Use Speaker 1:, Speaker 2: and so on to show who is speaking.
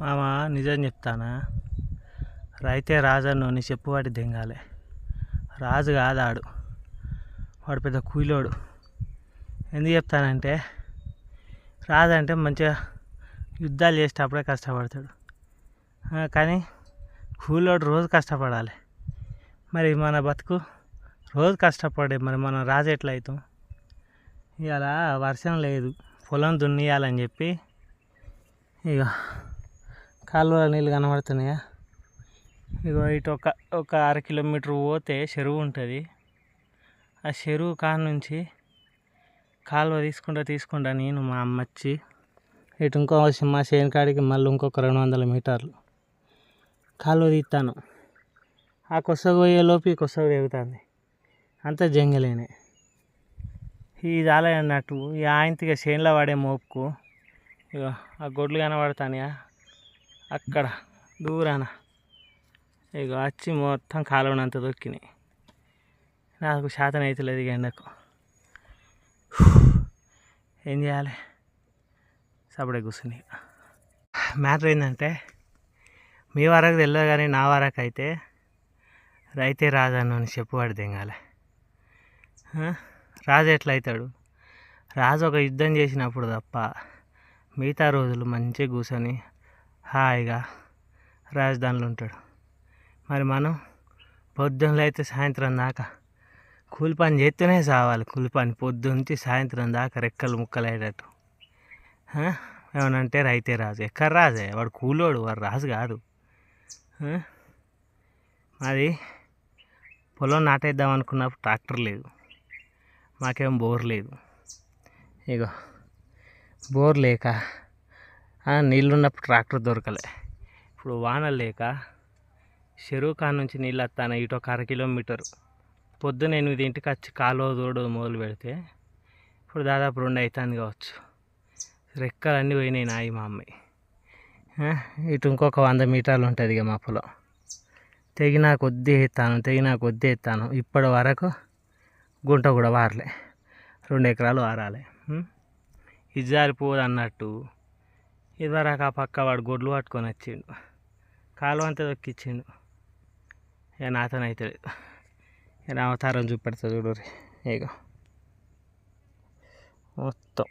Speaker 1: మామ నిజం చెప్తానా, రైతే రాజన్ను నీ చెప్పువాటి దెంగాలే. రాజు కాదు ఆడు, వాడు పెద్ద కూలోడు. ఎందుకు చెప్తానంటే, రాజు అంటే మంచిగా యుద్ధాలు చేసేటప్పుడే కష్టపడతాడు, కానీ కూలోడు రోజు కష్టపడాలి. మరి మన బతుకు రోజు కష్టపడే, మరి మనం రాజు ఎట్లా అవుతాం? ఇవాళ వర్షం లేదు, పొలం దున్నియాలని చెప్పి ఇక కాలువలో నీళ్ళు కనబడుతున్నాయా, ఇగో ఇటు ఒక 1/2 కిలోమీటర్ పోతే చెరువు ఉంటుంది. ఆ చెరువు కాడ నుంచి కాలువ తీసుకుంటా నేను మా అమ్మ వచ్చి ఇటు ఇంకో మా చేను కాడికి మళ్ళీ ఇంకొక 200 మీటర్లు కాలువ తీస్తాను. ఆ కొసగోయే లోపు ఈ కొసగ తెగుతుంది, అంతా జంగలేనే. ఇది అలా అన్నట్టు ఈ ఆయనతిగా చేనులో పడే మోపుకు ఇక ఆ గొడ్లు కనబడతానయా అక్కడ దూరాన, ఇక వచ్చి మొత్తం కాలువనంత దొక్కినాయి. నాకు శాతం అవుతలేదు ఇక ఎండకు. ఏం చేయాలి? సపడే కూర్చుని. మ్యాటర్ ఏంటంటే, మీ వరకు తెలియదు కానీ నా వరకు అయితే రైతే రాజు అని చెప్పువాడు దెంగాలి. రాజు ఎట్లా అవుతాడు? రాజు ఒక యుద్ధం చేసినప్పుడు తప్ప మిగతా రోజులు మంచిగా కూర్చొని హాయిగా రాజధానిలో ఉంటాడు. మరి మనం పొద్దున్నలో అయితే సాయంత్రం దాకా కూలి పని చేస్తూనే సావాలి. కూలి పని పొద్దుంచి సాయంత్రం దాకా రెక్కలు ముక్కలు అయ్యేటట్టు. ఏమనంటే రైతే రాజు. ఎక్కడ రాజే? వాడు కూలోడు, వాడు రాజు కాదు. అది పొలం నాటేద్దాం అనుకున్నప్పుడు ట్రాక్టర్ లేదు, మాకేం బోర్ లేదు. ఇగో బోర్ లేక నీళ్ళున్నప్పుడు ట్రాక్టర్ దొరకలే. ఇప్పుడు వానలు లేక చెరువు కాడ నుంచి నీళ్ళు వస్తాను ఇటు ఒక 1/2 కిలోమీటరు. పొద్దున 8 వచ్చి కాలువ తోడు మొదలు పెడితే ఇప్పుడు దాదాపు 2 అవుతుంది కావచ్చు. రెక్కలన్నీ పోయినాయి నాయి మా అమ్మాయి. ఇటు ఇంకొక 100 మీటర్లు ఉంటుంది ఇక మా పొలం. తెగినా కొద్దీ ఎత్తాను. ఇప్పటి వరకు గుంట కూడా వారలే, 2 ఎకరాలు వారాలి. ఇది జారిపోదు అన్నట్టు ఇదివరకు ఆ పక్క వాడు గొడ్లు పట్టుకొని వచ్చిండు, కాలువ అంతా దొక్కిచ్చిండు. ఇక నాతోనైతే ఇక అవతారం చూపెడతా చూడు. ఇక మొత్తం